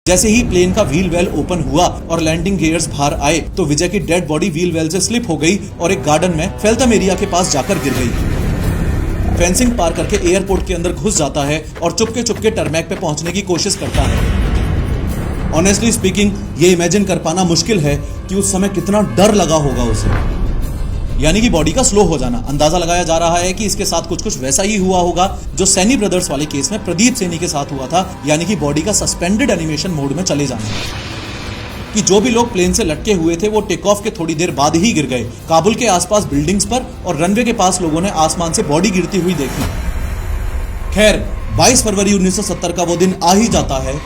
जैसे ही प्लेन का wheel well open हुआ और लैंडिंग गियर्स बाहर आए तो विजय की डेड बॉडी व्हील वेल से स्लिप हो गई और एक गार्डन में फेल्थम एरिया के पास जाकर गिर गई। फेंसिंग पार करके एयरपोर्ट के अंदर घुस जाता है और चुपके चुपके टरमैक पे पहुंचने की कोशिश करता है। ऑनेस्टली स्पीकिंग, ये इमेजिन कर पाना मुश्किल है कि उस समय कितना डर लगा होगा उसे। यानी कि बॉडी का स्लो हो जाना। अंदाजा लगाया जा रहा है कि इसके साथ कुछ वैसा ही हुआ होगा जो सैनी ब्रदर्स वाले केस में प्रदीप सैनी के साथ हुआ था, यानी कि बॉडी का सस्पेंडेड एनिमेशन मोड में चले जाना। कि जो भी लोग प्लेन से लटके हुए थे वो टेक ऑफ के थोड़ी देर बाद ही गिर गए। काबुल के आसपास बिल्डिंग्स पर और रनवे के पास लोगों ने आसमान से बॉडी गिरती हुई देखी। खैर, 22 फरवरी 1970 का वो दिन आ ही जाता है,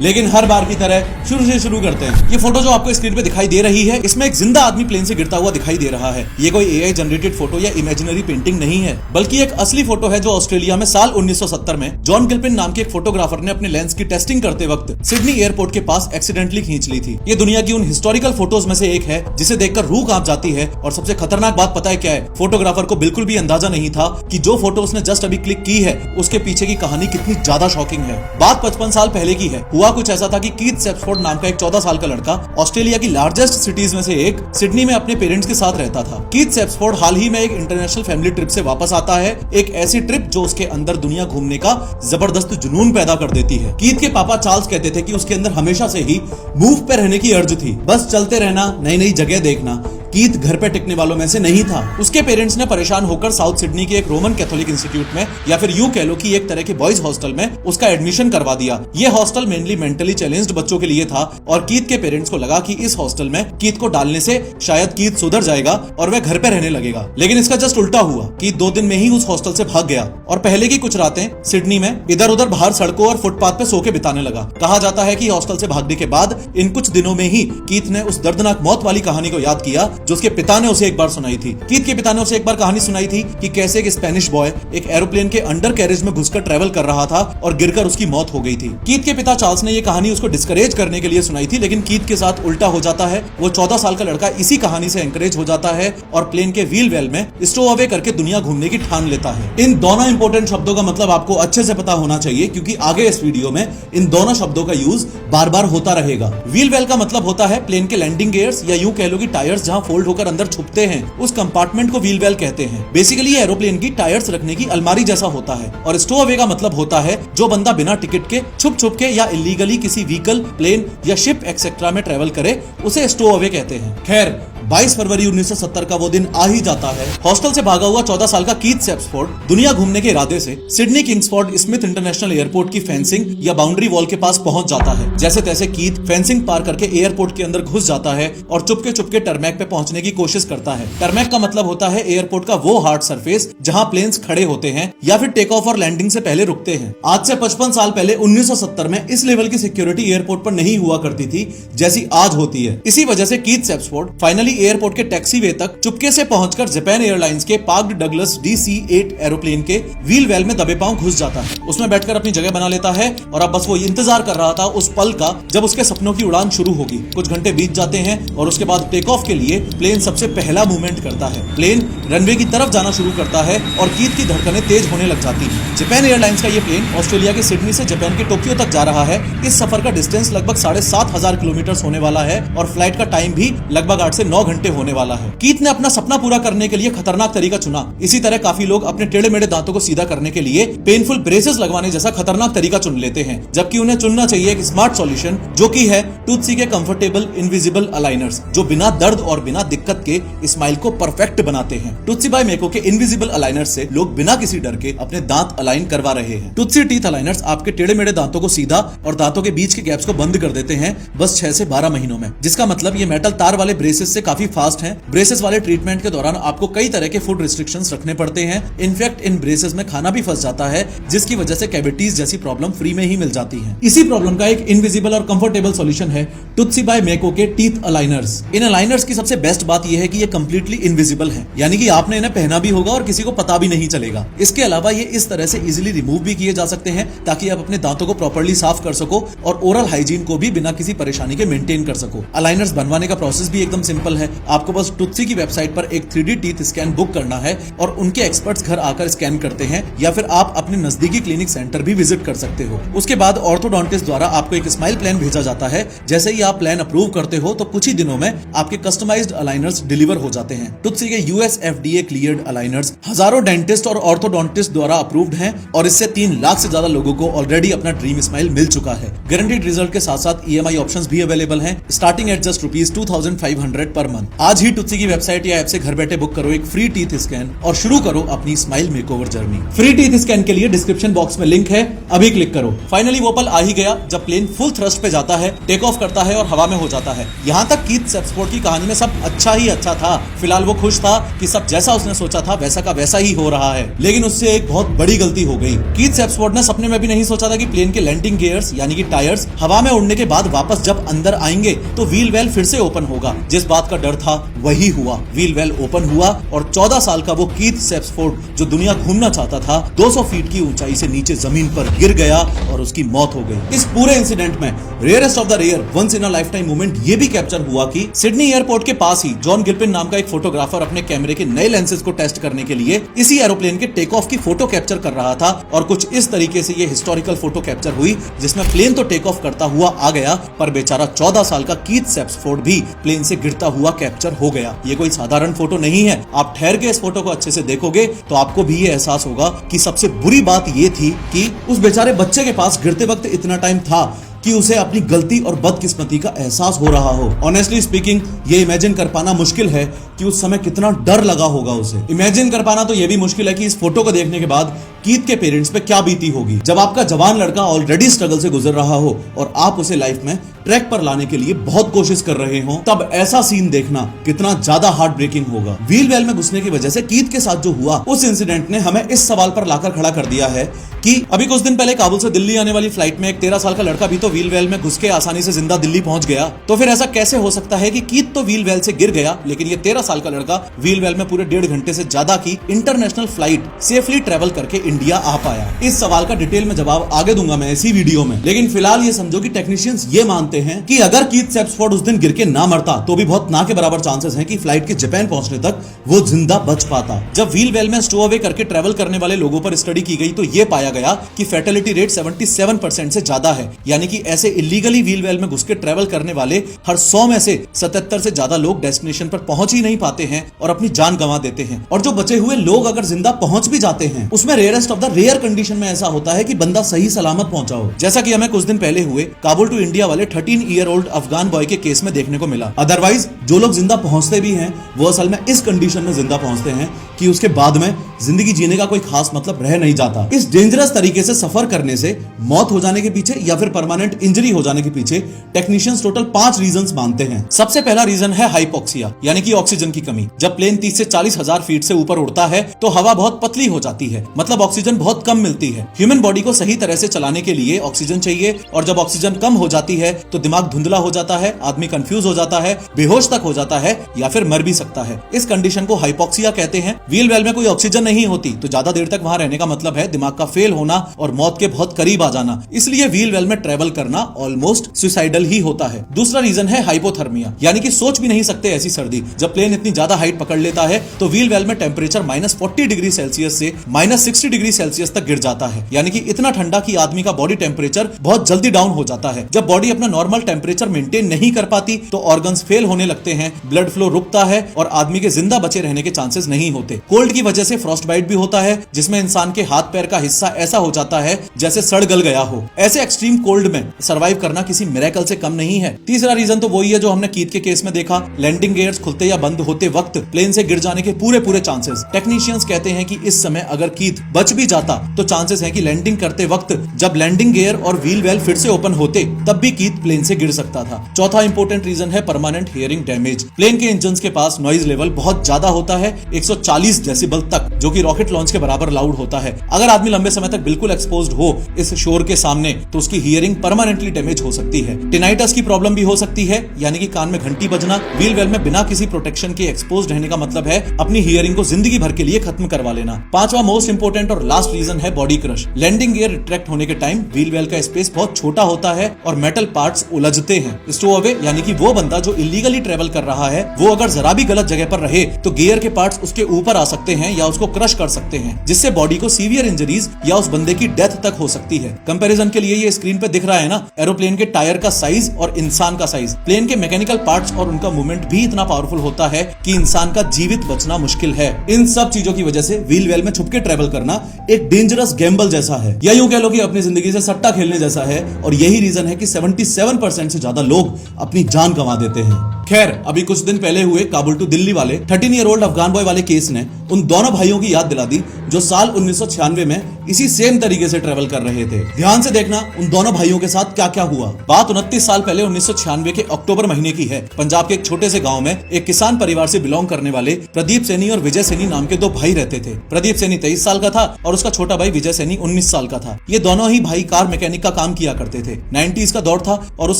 लेकिन हर बार की तरह शुरू से शुरू करते हैं। ये फोटो जो आपको स्क्रीन पे दिखाई दे रही है, इसमें एक जिंदा आदमी प्लेन से गिरता हुआ दिखाई दे रहा है। ये कोई एआई जनरेटेड फोटो या इमेजिनरी पेंटिंग नहीं है, बल्कि एक असली फोटो है जो ऑस्ट्रेलिया में साल 1970 में जॉन गिल्पिन नाम के एक फोटोग्राफर ने अपने लेंस की टेस्टिंग करते वक्त सिडनी एयरपोर्ट के पास एक्सीडेंटली खींच ली थी। ये दुनिया की उन हिस्टोरिकल फोटोज में से एक है जिसे देखकर रूह कांप जाती है। और सबसे खतरनाक बात पता है क्या है? फोटोग्राफर को बिल्कुल भी अंदाजा नहीं था कि जो फोटो उसने जस्ट अभी क्लिक की है उसके पीछे की कहानी कितनी ज्यादा शॉकिंग है। बात 55 साल पहले की है। हुआ कुछ ऐसा था कि कीथ सेप्सफोर्ड नाम का एक 14 साल का लड़का ऑस्ट्रेलिया की लार्जेस्ट सिटीज में से एक सिडनी में अपने पेरेंट्स के साथ रहता था। कीथ सेप्सफोर्ड हाल ही में एक इंटरनेशनल फैमिली ट्रिप से वापस आता है, एक ऐसी ट्रिप जो उसके अंदर दुनिया घूमने का जबरदस्त जुनून पैदा कर देती है। कीथ के पापा चार्ल्स कहते थे कि उसके अंदर हमेशा से ही मूव पे रहने की अर्ज थी, बस चलते रहना, नई नई जगह देखना। कीथ घर पे टिकने वालों में से नहीं था। उसके पेरेंट्स ने परेशान होकर साउथ सिडनी के एक रोमन कैथोलिक इंस्टीट्यूट में, या फिर यूं कह लो कि एक तरह के बॉयज हॉस्टल में उसका एडमिशन करवा दिया। ये हॉस्टल मेनली मेंटली चैलेंज्ड बच्चों के लिए था और कीथ के पेरेंट्स को लगा कि इस हॉस्टल में कीथ को डालने से शायद कीथ सुधर जाएगा और वह घर पे रहने लगेगा। लेकिन इसका जस्ट उल्टा हुआ। कीथ 2 दिन में ही उस हॉस्टल से भाग गया और पहले की कुछ रातें सिडनी में इधर उधर बाहर सड़कों और फुटपाथ पे सो के बिताने लगा। कहा जाता है कि हॉस्टल से भागने के बाद इन कुछ दिनों में ही कीथ ने उस दर्दनाक मौत वाली कहानी को याद किया जो उसके पिता ने एक बार सुनाई थी। कीथ के पिता ने उसे एक बार कहानी सुनाई थी कि कैसे एक स्पेनिश बॉय एक एरोप्लेन के अंडर कैरेज में घुसकर ट्रेवल कर रहा था और गिरकर उसकी मौत हो गई थी। कीथ के पिता चार्ल्स ने यह कहानी उसको डिस्करेज करने के लिए सुनाई थी, लेकिन कीथ के साथ उल्टा हो जाता है। वो 14 साल का लड़का इसी कहानी से एंकरेज हो जाता है और प्लेन के व्हील वेल में स्टो अवे करके दुनिया घूमने की ठान लेता है। इन दोनों इंपोर्टेंट शब्दों का मतलब आपको अच्छे से पता होना चाहिए, क्योंकि आगे इस वीडियो में इन दोनों शब्दों का यूज बार बार होता रहेगा। व्हील वेल का मतलब होता है प्लेन के लैंडिंग गियर्स, या यूं कह लो कि टायर्स जहां फोल्ड होकर अंदर छुपते हैं उस कंपार्टमेंट को व्हील वेल कहते हैं। बेसिकली एरोप्लेन की टायर्स रखने की अलमारी जैसा होता है। और स्टो अवे का मतलब होता है जो बंदा बिना टिकट के छुप के या इलीगली किसी व्हीकल, प्लेन या शिप एक्सेट्रा में ट्रेवल करे उसे स्टो अवे कहते हैं। खैर, 22 फरवरी 1970 का वो दिन आ ही जाता है। हॉस्टल से भागा हुआ 14 साल का कीथ सेप्सफोर्ड दुनिया घूमने के इरादे से Sydney Kingsford Smith international airport की फेंसिंग या बाउंड्री वॉल के पास पहुंच जाता है। जैसे तैसे कीथ फेंसिंग पार करके एयरपोर्ट के अंदर घुस जाता है और चुपके चुपके टरमैक पे पहुंचने की कोशिश करता है। टरमैक का मतलब होता है एयरपोर्ट का वो हार्ड सरफेस जहां प्लेन्स खड़े होते हैं या फिर टेक ऑफ और लैंडिंग से पहले रुकते हैं। आज से 55 साल पहले 1970 में इस लेवल की सिक्योरिटी एयरपोर्ट पर नहीं हुआ करती थी जैसी आज होती है। इसी वजह से कीथ सेप्सफोर्ड फाइनली एयरपोर्ट के टैक्सी वे तक चुपके से पहुंचकर जापान एयरलाइंस के पार्क्ड डगलस DC-8 एरोप्लेन के व्हील वेल में दबे पांव घुस जाता है। उसमें बैठकर अपनी जगह बना लेता है और अब बस वो इंतजार कर रहा था उस पल का जब उसके सपनों की उड़ान शुरू होगी। कुछ घंटे बीत जाते हैं और उसके बाद टेक ऑफ के लिए प्लेन सबसे पहला मूवमेंट करता है। प्लेन रनवे की तरफ जाना शुरू करता है और कीथ की धड़कनें तेज होने लग जाती हैं। जापान एयरलाइंस का ये प्लेन ऑस्ट्रेलिया के सिडनी से जापान के टोक्यो तक जा रहा है। इस सफर का डिस्टेंस लगभग 7,500 किलोमीटर होने वाला है और फ्लाइट का टाइम भी लगभग 8 से 9 घंटे होने वाला है। कीथ ने अपना सपना पूरा करने के लिए खतरनाक तरीका चुना। इसी तरह काफी लोग अपने टेढ़े मेढ़े दांतों को सीधा करने के लिए पेनफुल ब्रेसेस लगवाने जैसा खतरनाक तरीका चुन लेते हैं, जबकि उन्हें चुनना चाहिए एक स्मार्ट सॉल्यूशन जो कि है टूथसी के कंफर्टेबल इनविजिबल अलाइनर्स, जो बिना दर्द और बिना दिक्कत के स्माइल को परफेक्ट बनाते हैं। टूथसी बाय मेको के इनविजिबल अलाइनर्स से लोग बिना किसी डर के अपने दांत अलाइन करवा रहे हैं। टूथसी टीथ अलाइनर्स आपके टेढ़े मेढ़े दांतों को सीधा और दांतों के बीच के गैप्स को बंद कर देते हैं बस 6 से 12 महीनों में, जिसका मतलब ये मेटल तार वाले ब्रेसेस से काफी फास्ट हैं। ब्रेसेस वाले ट्रीटमेंट के दौरान आपको कई तरह के फूड रिस्ट्रिक्शंस रखने पड़ते हैं। इनफैक्ट इन ब्रेसेस में खाना भी फंस जाता है, जिसकी वजह से कैविटीज जैसी प्रॉब्लम फ्री में ही मिल जाती है। इसी प्रॉब्लम का एक इनविजिबल और कंफर्टेबल सॉल्यूशन है टूथसी बाय मेको के टीथ अलाइनर्स। इन अलाइनर्स की सबसे बेस्ट बात यह है कि ये कंप्लीटली इनविजिबल है, यानी कि आपने इन्हें पहना भी होगा और किसी को पता भी नहीं चलेगा। इसके अलावा ये इस तरह से इजीली रिमूव भी किए जा सकते हैं ताकि आप अपने दांतों को प्रॉपर्ली साफ कर सको और ओरल हाइजीन को भी बिना किसी परेशानी के मेंटेन कर सको। अलाइनर्स बनवाने का प्रोसेस भी एकदम सिंपल है। है, आपको बस टुत्सी की वेबसाइट पर एक 3D टीथ स्कैन बुक करना है और उनके एक्सपर्ट्स घर आकर स्कैन करते हैं, या फिर आप अपने नजदीकी क्लिनिक सेंटर भी विजिट कर सकते हो। उसके बाद ऑर्थोडोंटिस्ट द्वारा आपको एक स्माइल प्लान भेजा जाता है। जैसे ही आप प्लान अप्रूव करते हो तो कुछ ही दिनों में आपके कस्टमाइज्ड अलाइनर्स डिलीवर हो जाते हैं। टुत्सी के US FDA क्लियर्ड अलाइनर्स हजारों डेंटिस्ट और ऑर्थोडोंटिस्ट द्वारा अप्रूव्ड हैं और इससे 3 लाख से ज्यादा लोगों को ऑलरेडी अपना ड्रीम स्माइल मिल चुका है। गारंटीड रिजल्ट के साथ साथ EMI ऑप्शंस भी अवेलेबल हैं, starting at just ₹2500 per month. आज ही टुत्सी की वेबसाइट या ऐप से घर बैठे बुक करो एक फ्री टीथ स्कैन और शुरू करो अपनी smile makeover journey. Free teeth scan के लिए डिस्क्रिप्शन बॉक्स में लिंक है, अभी क्लिक करो। फाइनली वो पल आ ही गया जब प्लेन फुल थ्रस्ट पे जाता है, टेक ऑफ करता है और हवा में हो जाता है। यहाँ तक कीथ सेप्सफोर्ड की कहानी में सब अच्छा ही अच्छा था। फिलहाल वो खुश था कि सब जैसा उसने सोचा था वैसा का वैसा ही हो रहा है, लेकिन उससे एक बहुत बड़ी गलती हो गई। कीथ सेप्सफोर्ड ने सपने में भी नहीं सोचा था कि प्लेन के लैंडिंग गियर्स यानी कि टायर्स हवा में उड़ने के बाद वापस जब अंदर आएंगे तो व्हील वेल फिर से ओपन होगा। जिस बात का डर था वही हुआ, व्हील वेल ओपन हुआ और 14 साल का वो कीथ सेप्सफोर्ड जो दुनिया घूमना चाहता था 200 फीट की ऊंचाई से नीचे जमीन पर गिर गया और उसकी मौत हो गई। इस पूरे इंसिडेंट में rarest of the rare once in a lifetime moment ये भी कैप्चर हुआ कि सिडनी एयरपोर्ट के पास ही जॉन गिल्पिन नाम का एक फोटोग्राफर अपने कैमरे के नए लेंसेज को टेस्ट करने के लिए इसी एरोप्लेन के टेक ऑफ की फोटो कैप्चर कर रहा था और कुछ इस तरीके से ये हिस्टोरिकल फोटो कैप्चर हुई जिसमें प्लेन तो टेक ऑफ करता हुआ आ गया पर बेचारा 14 साल का कीथ सेप्सफोर्ड भी प्लेन से गिरता हुआ कैप्चर हो गया। ये कोई साधारण फोटो नहीं है, आप ठहर के इस फोटो को अच्छे से देखोगे तो आपको भी ये एहसास होगा कि सबसे बुरी बात ये थी कि उस बेचारे बच्चे के पास गिरते वक्त इतना टाइम था कि उसे अपनी गलती और बदकिस्मती का एहसास हो रहा हो। ऑनेस्टली स्पीकिंग ये इमेजिन कर पाना मुश्किल है कि उस समय कितना डर लगा होगा उसे। इमेजिन कर पाना तो ये भी मुश्किल है कि इस फोटो को देखने के बाद कीथ के पेरेंट्स पे क्या बीती होगी जब आपका जवान लड़का ऑलरेडी स्ट्रगल से गुजर रहा हो और आप उसे लाइफ में ट्रैक पर लाने के लिए बहुत कोशिश कर रहे हो। तब ऐसा सीन देखना कितना ज्यादा हार्ट ब्रेकिंग होगा। व्हील वेल में घुसने की वजह से कीथ के साथ जो हुआ उस इंसिडेंट ने हमें इस सवाल पर लाकर खड़ा कर दिया है कि अभी कुछ दिन पहले काबुल से दिल्ली आने वाली फ्लाइट में एक 13 साल का लड़का भी तो व्हील वेल में घुस के आसानी से जिंदा दिल्ली पहुंच गया। तो फिर ऐसा कैसे हो सकता है कि कीथ तो व्हील वेल से गिर गया लेकिन ये 13 साल का लड़का व्हील वेल में पूरे 1.5 घंटे से ज्यादा की इंटरनेशनल फ्लाइट सेफली ट्रेवल करके इंडिया आ पाया? इस सवाल का डिटेल में जवाब आगे दूंगा मैं इसी वीडियो में, लेकिन फिलहाल ये समझो कि टेक्नीशियंस ये मानते हैं कि अगर कीथ सेप्सफोर्ड उस दिन गिर के ना मरता तो भी बहुत ना के बराबर चांसेस हैं कि फ्लाइट के जापान पहुंचने तक वो जिंदा बच पाता। जब व्हील वेल में स्टो अवे करके ट्रेवल करने वाले लोगों पर स्टडी की गई तो ये पाया गया कि फैटेलिटी रेट 77% से ज्यादा है, यानी कि ऐसे इलीगली व्हील वेल में घुस के ट्रेवल करने वाले हर 100 में से 77 से ज्यादा लोग डेस्टिनेशन पर पहुंच ही नहीं पाते हैं और अपनी जान गंवा देते हैं। और जो बचे हुए लोग अगर जिंदा पहुंच भी जाते हैं उसमें rarest of the rare condition में ऐसा होता है कि बंदा सही सलामत पहुंचा हो, जैसा कि हमें कुछ दिन पहले हुए काबुल टू इंडिया वाले 13-year-old अफगान बॉय के केस में देखने को मिला। अदरवाइज जो लोग जिंदा पहुंचते भी हैं वो असल में इस कंडीशन में जिंदा पहुंचते हैं कि उसके बाद में जिंदगी जीने का कोई खास मतलब रह नहीं जाता। इस डेंजरस तरीके से सफर करने से मौत हो जाने के पीछे या फिर परमानेंट इंजरी हो जाने के पीछे टेक्नीशियंस टोटल 5 रीजंस मानते हैं। सबसे पहला रीजन है हाइपोक्सिया यानी कि ऑक्सीजन की कमी। जब प्लेन 30 से 40 हजार फीट से ऊपर उड़ता है तो हवा बहुत पतली हो जाती है, मतलब ऑक्सीजन बहुत कम मिलती है। ह्यूमन बॉडी को सही तरह से चलाने के लिए ऑक्सीजन चाहिए और जब ऑक्सीजन कम हो जाती है तो दिमाग धुंधला हो जाता है, आदमी कंफ्यूज हो जाता है, बेहोश तक हो जाता है या फिर मर भी सकता है। इस कंडीशन को हाइपोक्सिया कहते हैं। व्हील वेल में कोई ऑक्सीजन नहीं होती तो ज्यादा देर तक वहां रहने का मतलब है दिमाग का फेल होना और मौत के बहुत करीब आ जाना, इसलिए व्हील वेल में ट्रेवल करना ऑलमोस्ट सुसाइडल ही होता है। दूसरा रीजन है हाइपोथर्मिया यानी कि सोच भी नहीं सकते ऐसी सर्दी। जब प्लेन इतनी ज्यादा हाइट पकड़ लेता है तो व्हील वेल में टेम्परेचर -40 डिग्री सेल्सियस से -60 डिग्री सेल्सियस तक गिर जाता है, यानी कि इतना ठंडा कि आदमी का बॉडी टेम्परेचर बहुत जल्दी डाउन हो जाता है। जब बॉडी अपना नॉर्मल टेम्परेचर मेंटेन नहीं कर पाती तो ऑर्गन्स फेल होने लगते हैं, ब्लड फ्लो रुकता है और आदमी के जिंदा बचे रहने के चांसेस नहीं होते। कोल्ड की वजह से फ्रॉस्ट बाइट भी होता है जिसमें इंसान के हाथ पैर का हिस्सा ऐसा हो जाता है जैसे सड़ गल गया हो। ऐसे एक्सट्रीम कोल्ड में सर्वाइव करना किसी मिरेकल से कम नहीं है। तीसरा रीजन तो वही है जो हमने कीथ के केस में देखा, लैंडिंग गियर्स खुलते या बंद होते वक्त प्लेन से गिर जाने के पूरे चांसेस। टेक्नीशियंस कहते हैं कि इस समय अगर कीथ बच भी जाता तो चांसेस है कि लैंडिंग करते वक्त जब लैंडिंग गियर और व्हील वेल फिर से ओपन होते तब भी कीथ प्लेन से गिर सकता था। चौथा इंपॉर्टेंट रीजन है परमानेंट हियरिंग डैमेज। प्लेन के इंजन के पास नॉइज लेवल बहुत ज्यादा होता है, 140 डेसिबल तक, जो कि रॉकेट लॉन्च के बराबर लाउड होता है। अगर आदमी लंबे समय तक बिल्कुल एक्सपोज्ड हो इस शोर के सामने तो उसकी हियरिंग परमानेंटली डैमेज हो सकती है। टिनाइटस की प्रॉब्लम भी हो सकती है, यानी कि कान में घंटी बजना। व्हील वेल में बिना किसी प्रोटेक्शन के एक्सपोज्ड रहने का मतलब है अपनी हियरिंग को जिंदगी भर के लिए खत्म करवा लेना। पांचवा मोस्ट इंपोर्टेंट और लास्ट रीजन है body crush. Landing gear retract होने के टाइम व्हील वेल का स्पेस बहुत छोटा होता है और मेटल पार्ट पार्ट्स उलझते हैं। स्टोअवे यानी कि वो बंदा जो इलीगली ट्रेवल कर रहा है, वो अगर जरा भी गलत जगह पर रहे तो गियर के पार्ट्स उसके ऊपर आ सकते हैं या उसको क्रश कर सकते हैं, जिससे बॉडी को सीवियर इंजरीज या उस बंदे की डेथ तक हो सकती है। कंपैरिजन के लिए ये स्क्रीन पे दिख रहा है ना, एरोप्लेन के टायर का साइज और इंसान का साइज। प्लेन के मैकेनिकल पार्ट्स और उनका मूवमेंट भी इतना पावरफुल होता है कि इंसान का जीवित बचना मुश्किल है। इन सब चीजों की वजह से व्हील वेल में छुप के ट्रेवल करना एक डेंजरस गैम्बल जैसा है, या यूं कह लो कि अपनी जिंदगी से सट्टा खेलने जैसा है। और यही रीजन है कि 77% से ज्यादा लोग अपनी जान गंवा देते हैं। खैर, अभी कुछ दिन पहले हुए काबुल टू दिल्ली वाले 13 ईयर ओल्ड अफगान बॉय वाले केस ने उन दोनों भाइयों की याद दिला दी जो साल 1996 में इसी सेम तरीके से ट्रेवल कर रहे थे। ध्यान से देखना उन दोनों भाइयों के साथ क्या क्या हुआ। बात 29 साल पहले 1996 के अक्टूबर महीने की है। पंजाब के एक छोटे से गांव में एक किसान परिवार से बिलोंग करने वाले प्रदीप सैनी और विजय सैनी नाम के दो भाई रहते थे। प्रदीप सैनी 23 साल का था और उसका छोटा भाई विजय सैनी 19 साल का था। ये दोनों ही भाई कार मैकेनिक का काम किया करते थे। 90s का दौर था और उस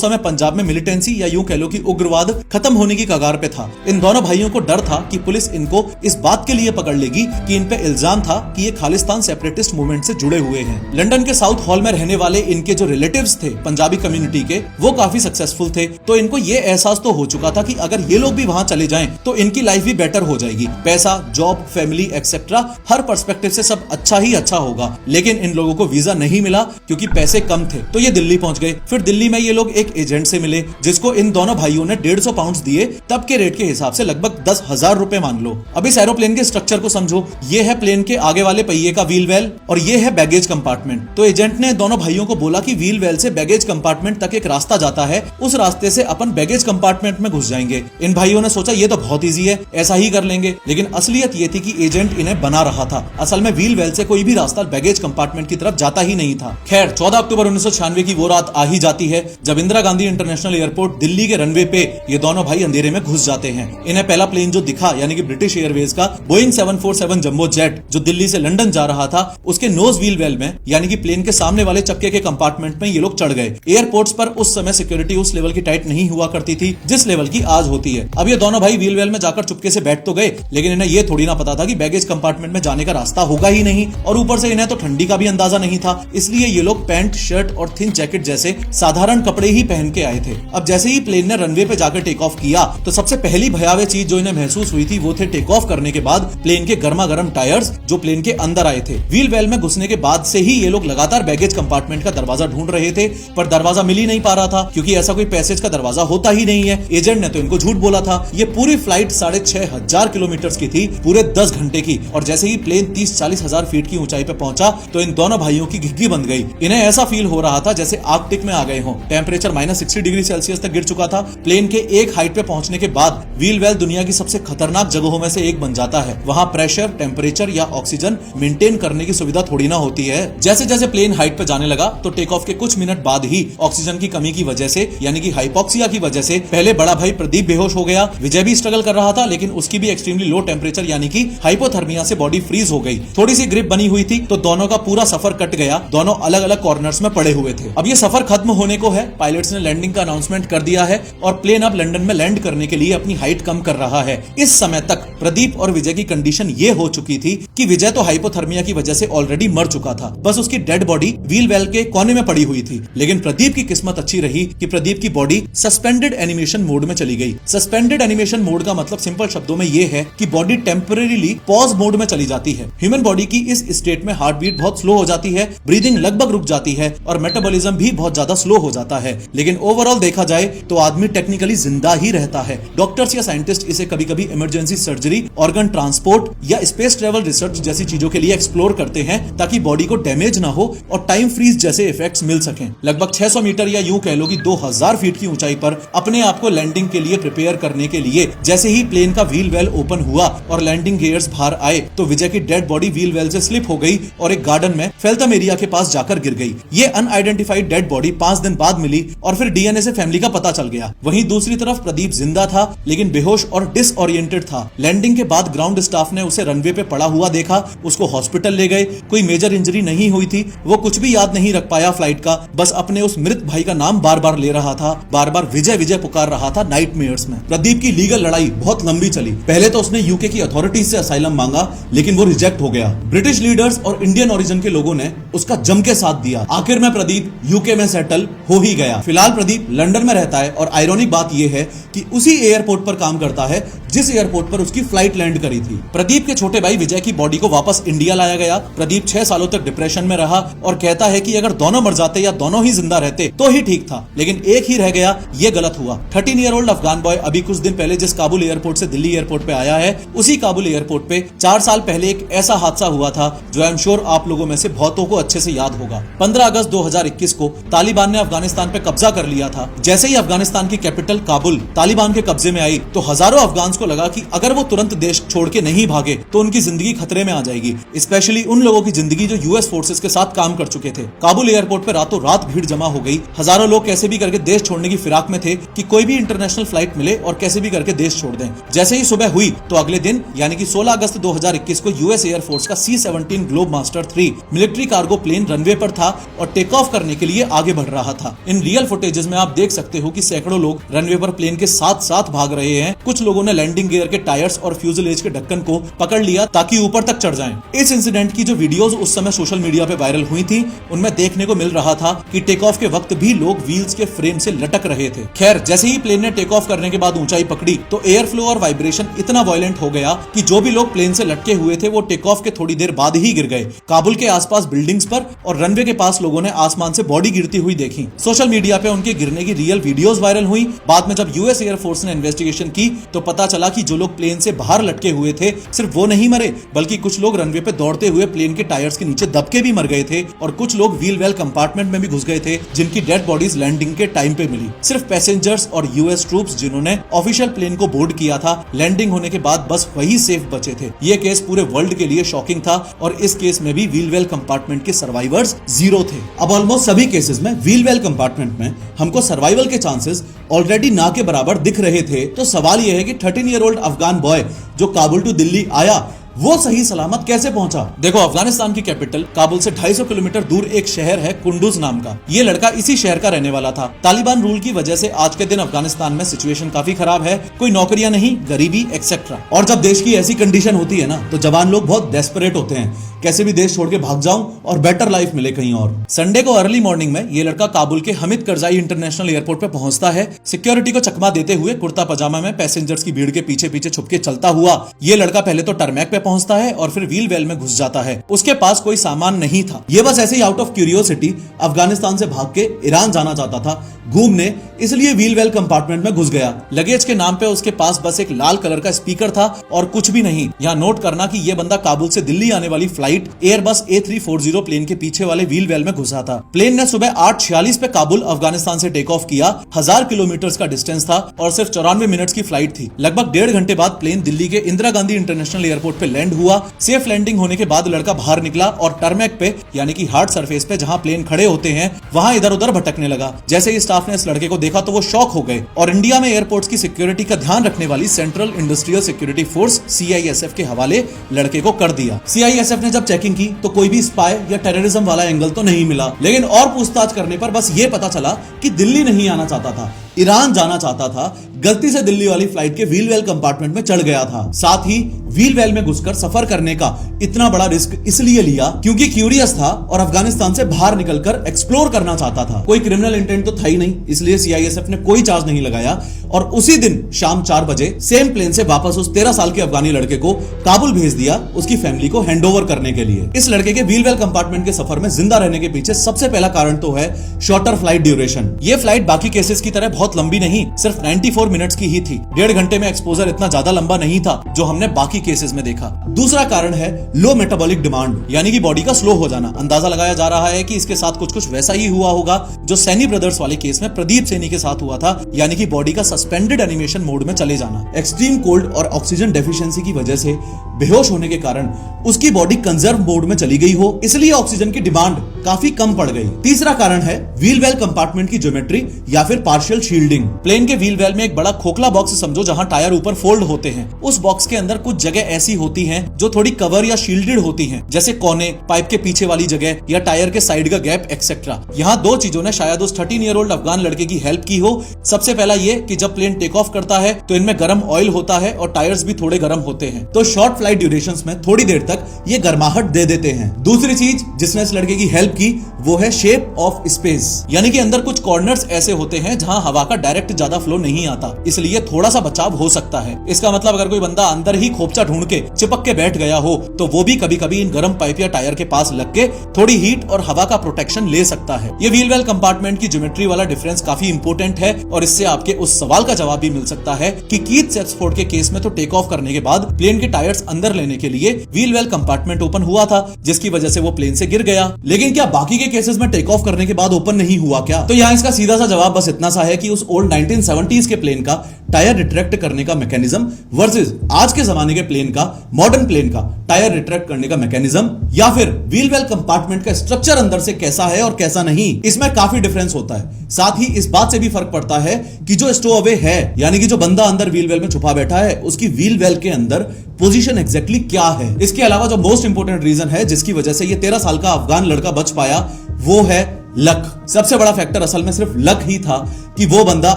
समय पंजाब में मिलिटेंसी या यूं कह लो कि उग्रवाद खत्म होने की कगार पे था। इन दोनों भाइयों को डर था कि पुलिस इनको इस बात के लिए पकड़ लेगी कि इन पे इल्जाम था कि ये खालिस्तान सेपरेटिस्ट मूवमेंट से जुड़े हुए हैं। लंदन के साउथ हॉल में रहने वाले इनके जो रिलेटिव्स थे पंजाबी कम्युनिटी के, वो काफी सक्सेसफुल थे। तो इनको ये एहसास तो हो चुका था कि अगर ये लोग भी वहां चले जाएं तो इनकी लाइफ भी बेटर हो जाएगी। पैसा, जॉब, फैमिली एक्सेट्रा हर पर्सपेक्टिव से सब अच्छा ही अच्छा होगा। लेकिन इन लोगों को वीजा नहीं मिला क्योंकि पैसे कम थे। तो ये दिल्ली पहुंच गए। फिर दिल्ली में ये लोग एक एजेंट से मिले जिसको इन दोनों भाइयों ने 150 पाउंड दिए। तब के रेट के हिसाब से लगभग 10,000 रुपए मान लो। अब इस एरोप्लेन के स्ट्रक्चर को समझो। ये है प्लेन के आगे वाले पहिए का व्हील वेल और ये है बैगेज कंपार्टमेंट। तो एजेंट ने दोनों भाइयों को बोला कि व्हील वेल से बैगेज कंपार्टमेंट तक एक रास्ता जाता है, उस रास्ते से अपन बैगेज कंपार्टमेंट में घुस जाएंगे। इन भाइयों ने सोचा ये तो बहुत इजी है, ऐसा ही कर लेंगे। लेकिन असलियत ये थी कि एजेंट इन्हें बना रहा था। असल में व्हील वेल से कोई भी रास्ता बैगेज कंपार्टमेंट की तरफ जाता ही नहीं था। खैर, 14 अक्टूबर 1996 की वो रात आ ही जाती है जब इंदिरा गांधी इंटरनेशनल एयरपोर्ट दिल्ली के रनवे पे ये दोनों भाई अंधेरे में घुस जाते हैं। इन्हें पहला प्लेन जो दिखा यानी कि ब्रिटिश एयरवेज का बोइंग 747 जंबो जेट जो दिल्ली से लंदन जा रहा था, उसके नोज व्हील वेल में यानी कि प्लेन के सामने वाले चक्के के कंपार्टमेंट में ये लोग चढ़ गए। एयरपोर्ट्स पर उस समय सिक्योरिटी उस लेवल की टाइट नहीं हुआ करती थी जिस लेवल की आज होती है। अब ये दोनों भाई व्हील वेल में जाकर चुपके से बैठ तो गए, लेकिन इन्हें ये थोड़ी ना पता था कि बैगेज कंपार्टमेंट में जाने का रास्ता होगा ही नहीं। और ऊपर से इन्हें तो ठंडी का भी अंदाजा नहीं था, इसलिए ये लोग पैंट, शर्ट और थिन जैकेट जैसे साधारण कपड़े ही पहन के आए थे। अब जैसे ही प्लेन ने रनवे पे जाकर टेक ऑफ किया तो सबसे पहली भयावह चीज जो इन्हें महसूस हुई थी वो थे टेक ऑफ करने के बाद प्लेन के गर्मा गर्म टायर्स जो प्लेन के अंदर आए थे। व्हील वेल में घुसने के बाद से ही ये लोग लगातार बैगेज कंपार्टमेंट का दरवाजा ढूंढ रहे थे, पर दरवाजा मिल ही नहीं पा रहा था क्योंकि ऐसा कोई पैसेज का दरवाजा होता ही नहीं है। एजेंट ने तो इनको झूठ बोला था। ये पूरी फ्लाइट 6,500 किलोमीटर की थी, पूरे 10 घंटे की। और जैसे ही प्लेन 30-40 हजार फीट की ऊंचाई पे पहुंचा तो इन दोनों भाइयों की घिघी बंद गई। इन्हें ऐसा फील हो रहा था जैसे आर्कटिक में आ गए हो। टेम्परेचर -60 डिग्री सेल्सियस तक गिर चुका था। प्लेन के एक हाइट पे पहुंचने के बाद व्हील वेल दुनिया की सबसे खतरनाक जगहों में से एक बन जाता है। वहां प्रेशर, टेम्परेचर या ऑक्सीजन मेंटेन करने की सुविधा थोड़ी ना होती है। जैसे जैसे प्लेन हाइट पे जाने लगा तो टेक ऑफ के कुछ मिनट बाद ही ऑक्सीजन की कमी की वजह से यानी कि हाइपोक्सिया की वजह से पहले बड़ा भाई प्रदीप बेहोश हो गया। विजय भी स्ट्रगल कर रहा था, लेकिन उसकी भी एक्सट्रीमली लो टेम्परेचर यानी कि हाइपोथर्मिया से बॉडी फ्रीज हो गई। थोड़ी सी ग्रिप बनी हुई थी तो दोनों का पूरा सफर कट गया। दोनों अलग अलग कॉर्नर्स में पड़े हुए थे। अब ये सफर खत्म होने को है। पायलट्स ने लैंडिंग का अनाउंसमेंट कर दिया है और प्लेन अब लंदन में लैंड करने के लिए अपनी हाइट कम कर रहा है। इस समय तक प्रदीप और विजय की कंडीशन ये हो चुकी थी कि विजय तो हाइपोथर्मिया की वजह से ऑलरेडी मर चुका था, बस उसकी डेड बॉडी व्हील वेल के कोने में पड़ी हुई थी। लेकिन प्रदीप की किस्मत अच्छी रही कि प्रदीप की बॉडी सस्पेंडेड एनिमेशन मोड में चली गई। सस्पेंडेड एनिमेशन मोड का मतलब सिंपल शब्दों में यह है कि बॉडी टेम्परेरीली पॉज मोड में चली जाती है। ह्यूमन बॉडी की इस स्टेट में हार्ट बीट बहुत स्लो हो जाती है, ब्रीदिंग लगभग रुक जाती है और मेटाबॉलिज्म भी बहुत ज्यादा स्लो हो जाता है। लेकिन ओवरऑल देखा जाए तो आदमी टेक्निकली जिंदा ही रहता है। डॉक्टर्स या साइंटिस्ट इसे कभी कभी इमरजेंसी सर्जरी, ऑर्गन ट्रांसपोर्ट या स्पेस ट्रेवल रिसर्च जैसी चीजों के लिए एक्सप्लोर करते हैं ताकि बॉडी को डैमेज ना हो और टाइम फ्रीज जैसे इफेक्ट्स मिल सकें। लगभग 600 मीटर या यूं कह लो कि 2000 फीट की ऊंचाई पर अपने आप को लैंडिंग के लिए प्रिपेयर करने के लिए जैसे ही प्लेन का व्हील वेल ओपन हुआ और लैंडिंग गियर्स बाहर आए तो विजय की डेड बॉडी व्हील वेल से स्लिप हो गई और एक गार्डन में फेल्थम एरिया के पास जाकर गिर गई। ये अनआइडेंटिफाइड डेड बॉडी 5 दिन बाद मिली और फिर डीएनए से फैमिली का पता चल गया। वहीं दूसरी तरफ प्रदीप जिंदा था लेकिन बेहोश और डिसओरिएंटेड था। लैंडिंग के बाद ग्राउंड स्टाफ ने उसे रनवे पे पड़ा हुआ देखा, उसको हॉस्पिटल ले गए। कोई मेजर इंजरी नहीं हुई थी। वो कुछ भी याद नहीं रख पाया फ्लाइट का, बस अपने उस मृत भाई का नाम बार बार ले रहा था, बार बार विजय विजय पुकार रहा था नाइटमेयर्स में। प्रदीप की लीगल लड़ाई बहुत लंबी चली। पहले तो उसने यूके की अथॉरिटीज से असाइलम मांगा, लेकिन वो रिजेक्ट हो गया। ब्रिटिश लीडर्स और इंडियन ओरिजिन के लोगों ने उसका जम के साथ दिया। आखिर में प्रदीप यूके में सेटल हो ही गया। फिलहाल प्रदीप लंदन में रहता है और आयरॉनिक बात यह है कि उसी एयरपोर्ट पर काम करता है जिस एयरपोर्ट पर उसकी फ्लाइट लैंड करी थी। प्रदीप के छोटे भाई विजय की बॉडी को वापस इंडिया लाया गया। प्रदीप 6 सालों तक डिप्रेशन में रहा और कहता है कि अगर दोनों मर जाते या दोनों ही जिंदा रहते तो ही ठीक था, लेकिन एक ही रह गया, ये गलत हुआ। 13 ईयर ओल्ड अफगान बॉय अभी कुछ दिन पहले जिस काबुल एयरपोर्ट से दिल्ली एयरपोर्ट पे आया है, उसी काबुल एयरपोर्ट पे 4 साल पहले एक ऐसा हादसा हुआ था जो आई एम श्योर आप लोगों में से बहुतों को अच्छे से याद होगा। 15 अगस्त 2021 को तालिबान ने अफगानिस्तान पे कब्जा कर लिया था। जैसे ही अफगानिस्तान की कैपिटल काबुल तालिबान के कब्जे में आई तो हजारों अफगान्स को लगा कि अगर वो तुरंत देश छोड़ के नहीं भागे तो उनकी जिंदगी खतरे में आ जाएगी, स्पेशली उन लोगों की जिंदगी जो यूएस फोर्सेस के साथ काम कर चुके थे। काबुल एयरपोर्ट पे रातों रात भीड़ जमा हो गई। हजारों लोग कैसे भी करके देश छोड़ने की फिराक में थे कि कोई भी इंटरनेशनल फ्लाइट मिले और कैसे भी करके देश छोड़ दें। जैसे ही सुबह हुई तो अगले दिन यानी कि 16 अगस्त 2021 को यूएस एयरफोर्स का C-17 Globemaster 3 military cargo plane runway पर था और टेक ऑफ करने के लिए आगे बढ़ रहा था। इन रियल फुटेजेस में आप देख सकते हो कि सैकड़ों लोग रनवे पर प्लेन के साथ साथ भाग रहे हैं। कुछ लोगों ने लैंडिंग गियर के टायर्स और फ्यूजलेज के ढक्कन को पकड़ लिया ताकि ऊपर तक चढ़ जाएं। इस इंसिडेंट की जो वीडियोस उस समय सोशल मीडिया पे वायरल हुई थी, उनमें देखने को मिल रहा था कि टेक ऑफ के वक्त भी लोग व्हील्स के फ्रेम से लटक रहे थे। खैर, जैसे ही प्लेन ने टेक ऑफ करने के बाद ऊंचाई पकड़ी तो एयर फ्लो और वाइब्रेशन इतना वायलेंट हो गया कि जो भी लोग प्लेन से लटके हुए थे वो टेक ऑफ के थोड़ी देर बाद ही गिर गए। काबुल के आसपास बिल्डिंग्स पर और रनवे के पास लोगों ने आसमान से बॉडी गिरती हुई देखी। सोशल मीडिया पे उनके गिरने की रियल वीडियोस वायरल हुई। बाद में जब यूएस एयरफोर्स ने इन्वेस्टिगेशन की तो पता चला कि जो लोग प्लेन से बाहर लटके हुए थे सिर्फ वो नहीं मरे, बल्कि कुछ लोग रनवे पे दौड़ते हुए प्लेन के टायर्स के नीचे दबके भी मर गए थे और कुछ लोग व्हील वेल कंपार्टमेंट में भी घुस गए थे, जिनकी डेड बॉडीज लैंडिंग के टाइम पे मिली। सिर्फ पैसेंजर्स और यूएस ट्रूप्स जिन्होंने ऑफिशियल प्लेन को बोर्ड किया था, लैंडिंग होने के बाद बस वही सेफ बचे थे। ये केस पूरे वर्ल्ड के लिए शॉकिंग था और इस केस में भी व्हील वेल कंपार्टमेंट के सर्वाइवर्स 0 थे। अब ऑलमोस्ट सभी केसेस में व्हील वेल कंपार्टमेंट में हमको सर्वाइवल के चांसेस ऑलरेडी ना के बराबर दिख रहे थे। तो सवाल यह है कि 13 ईयर ओल्ड अफगान बॉय जो काबुल टू दिल्ली आया वो सही सलामत कैसे पहुंचा। देखो, अफगानिस्तान की कैपिटल काबुल से 250 किलोमीटर दूर एक शहर है कुंडूज नाम का। ये लड़का इसी शहर का रहने वाला था। तालिबान रूल की वजह से आज के दिन अफगानिस्तान में सिचुएशन काफी खराब है, कोई नौकरियां नहीं, गरीबी एक्सेट्रा। और जब देश की ऐसी कंडीशन होती है ना तो जवान लोग बहुत डेस्परेट होते हैं, कैसे भी देश छोड़ के भाग जाऊं और बेटर लाइफ मिले कहीं और। संडे को अर्ली मॉर्निंग में ये लड़का काबुल के हमिद करजाई इंटरनेशनल एयरपोर्ट पे पहुंचता है। सिक्योरिटी को चकमा देते हुए कुर्ता पजामा में पैसेंजर्स की भीड़ के पीछे पीछे छुपके चलता हुआ ये लड़का पहले तो टरमैक पे पहुंचता है और फिर व्हील वेल में घुस जाता है। उसके पास कोई सामान नहीं था। ये बस ऐसे ही आउट ऑफ क्यूरियोसिटी अफगानिस्तान से भाग के ईरान जाना चाहता था घूमने, इसलिए व्हील वेल कंपार्टमेंट में घुस गया। लगेज के नाम पे उसके पास बस एक लाल कलर का स्पीकर था और कुछ भी नहीं। यहाँ नोट करना कि ये बंदा काबुल से दिल्ली आने वाली फ्लाइट एयरबस A340 प्लेन के पीछे वाले व्हील वेल में घुसा था। प्लेन ने सुबह 8:46 पे काबुल अफगानिस्तान से टेक ऑफ किया। 1000 किलोमीटर का डिस्टेंस था और सिर्फ 94 मिनट्स की फ्लाइट थी। लगभग 1.5 घंटे बाद प्लेन दिल्ली के इंदिरा गांधी इंटरनेशनल एयरपोर्ट पे लैंड हुआ। सेफ लैंडिंग होने के बाद लड़का बाहर निकला और टरमैक पे यानी कि हार्ड सरफेस पे जहां प्लेन खड़े होते हैं वहां इधर उधर भटकने लगा। जैसे ही स्टाफ ने इस लड़के को देखा तो वो शॉक हो गए और इंडिया में एयरपोर्ट्स की सिक्योरिटी का ध्यान रखने वाली central industrial security force CISF के हवाले लड़के को कर दिया। CISF ने जब चेकिंग की तो कोई भी स्पाई या टेररिज्म वाला एंगल तो नहीं मिला, लेकिन और पूछताछ करने पर बस ये पता चला कि दिल्ली नहीं आना चाहता था, ईरान जाना चाहता था। गलती से दिल्ली वाली फ्लाइट के व्हील वेल कंपार्टमेंट में चढ़ गया था। साथ ही व्हील वेल में घुसकर सफर करने का इतना बड़ा रिस्क इसलिए लिया क्योंकि क्यूरियस था और अफगानिस्तान से बाहर निकलकर एक्सप्लोर करना चाहता था। कोई क्रिमिनल इंटेंट तो था ही नहीं, इसलिए CISF ने कोई चार्ज नहीं लगाया और उसी दिन शाम 4 बजे सेम प्लेन से वापस उस 13 साल के अफगानी लड़के को काबुल भेज दिया उसकी फैमिली को हैंडओवर करने के लिए। इस लड़के के व्हील वेल कंपार्टमेंट के सफर में जिंदा रहने के पीछे सबसे पहला कारण तो है शॉर्टर फ्लाइट ड्यूरेशन। ये फ्लाइट बाकी केसेस की तरह बहुत लंबी नहीं, सिर्फ 94 मिनट्स की ही थी। 1.5 घंटे में एक्सपोजर इतना ज्यादा लंबा नहीं था जो हमने बाकी केसेस में देखा। दूसरा कारण है लो मेटाबॉलिक डिमांड, यानी कि बॉडी का स्लो हो जाना। अंदाजा लगाया जा रहा है कि इसके साथ कुछ वैसा ही हुआ होगा जो सैनी ब्रदर्स वाले केस में प्रदीप सैनी के साथ हुआ था, यानी कि बॉडी का सस्पेंडेड एनिमेशन मोड में चले जाना। एक्सट्रीम कोल्ड और ऑक्सीजन डेफिशिएंसी की वजह से बेहोश होने के कारण उसकी बॉडी कंजर्व मोड में चली गई हो, इसलिए ऑक्सीजन की डिमांड काफी कम पड़ गई। तीसरा कारण है व्हील वेल कंपार्टमेंट की ज्योमेट्री या फिर पार्शियल शील्डिंग। प्लेन के व्हील वेल में एक बड़ा खोखला बॉक्स समझो जहां टायर ऊपर फोल्ड होते हैं। उस बॉक्स के अंदर कुछ जगह ऐसी होती रखी हैं जो थोड़ी कवर या शील्डेड होती हैं, जैसे कोने, पाइप के पीछे वाली जगह या टायर के साइड का गैप एक्सेट्रा। यहाँ दो चीजों ने शायद उस 13-year-old अफगान लड़के की हेल्प की हो। सबसे पहला ये कि जब प्लेन टेक ऑफ करता है तो इनमें गर्म ऑयल होता है और टायर्स भी थोड़े गर्म होते हैं, तो शॉर्ट फ्लाइट ड्यूरेशंस में थोड़ी देर तक ये गर्माहट दे देते हैं। दूसरी चीज जिसने इस लड़के की हेल्प की वो है शेप ऑफ स्पेस, यानी कि अंदर कुछ कॉर्नर्स ऐसे होते हैं जहां हवा का डायरेक्ट ज्यादा फ्लो नहीं आता, इसलिए थोड़ा सा बचाव हो सकता है। इसका मतलब अगर कोई बंदा अंदर ही खोपचा ढूंढ के चिपक के बैठ गया हो तो वो भी कभी कभी इन गर्म पाइप या टायर के पास लग के थोड़ी हीट और हवा का प्रोटेक्शन ले सकता है। ये व्हील वेल कंपार्टमेंट की ज्योमेट्री वाला डिफरेंस काफी इंपॉर्टेंट है और इससे आपके उस सवाल का जवाब भी मिल सकता है कि कीथ सेप्सफोर्ड के केस में तो टेक ऑफ करने के बाद प्लेन के टायर्स अंदर लेने के लिए व्हील वेल कंपार्टमेंट ओपन हुआ था, जिसकी वजह से वो प्लेन से गिर गया। लेकिन क्या बाकी के केसेस में टेक ऑफ करने के बाद ओपन नहीं हुआ क्या? तो यहाँ इसका सीधा सा जवाब बस इतना सा है कि उस ओल्ड 1970s के प्लेन का टायर रिट्रैक्ट करने का मैकेनिज्म वर्सेस आज के जमाने के प्लेन का, मॉडर्न प्लेन का टायर रिट्रैक्ट करने का मैकेनिज्म, या फिर व्हील वेल कंपार्टमेंट का स्ट्रक्चर अंदर से कैसा है और कैसा नहीं, इसमें काफी डिफरेंस होता है। साथ ही इस बात से भी फर्क पड़ता है कि जो स्टो अवे है, यानी कि जो बंदा अंदर व्हील वेल में छुपा बैठा है, उसकी व्हील वेल के अंदर पोजीशन एग्जैक्टली क्या है। इसके अलावा जो मोस्ट इंपोर्टेंट रीजन है जिसकी वजह से ये 13 साल का अफगान लड़का बच पाया वो है लक। सबसे बड़ा फैक्टर असल में सिर्फ लक ही था कि वो बंदा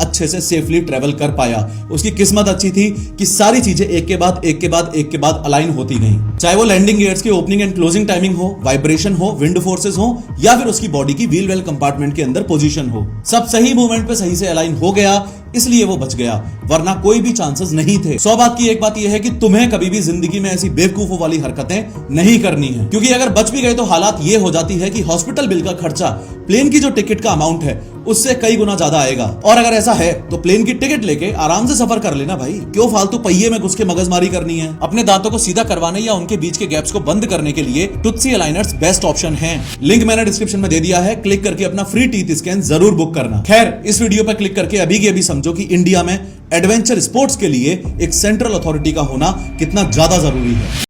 अच्छे से सेफली ट्रेवल कर पाया। उसकी किस्मत अच्छी थी कि सारी चीजें एक के बाद एक के बाद अलाइन होती गई, चाहे वो लैंडिंग गियर्स की ओपनिंग एंड क्लोजिंग टाइमिंग हो, वाइब्रेशन हो, विंड फोर्सेस हो, या फिर उसकी बॉडी की व्हील वेल कंपार्टमेंट के अंदर पोजीशन हो। सब सही मूवमेंट पे सही से अलाइन हो गया, इसलिए वो बच गया, वरना कोई भी चांसेस नहीं थे। 100 बात की एक बात यह है कि तुम्हें कभी भी जिंदगी में ऐसी बेवकूफों वाली हरकतें नहीं करनी है, क्योंकि अगर बच भी गए तो हालात ये हो जाती है कि हॉस्पिटल बिल का खर्चा प्लेन की जो टिकट का अमाउंट है उससे कई गुना ज्यादा आएगा। और अगर ऐसा है तो प्लेन की टिकट लेके आराम से सफर कर लेना भाई, क्यों फालतू पहिए में घुस के मगजमारी करनी है। अपने दांतों को सीधा करवाने या उनके बीच के गैप्स को बंद करने के लिए टूथसी अलाइनर्स बेस्ट ऑप्शन हैं। लिंक मैंने डिस्क्रिप्शन में दे दिया है, क्लिक करके अपना फ्री टीथ स्कैन जरूर बुक करना। खैर, इस वीडियो पर क्लिक करके अभी के अभी समझो कि इंडिया में एडवेंचर स्पोर्ट्स के लिए एक सेंट्रल अथॉरिटी का होना कितना ज्यादा जरूरी है।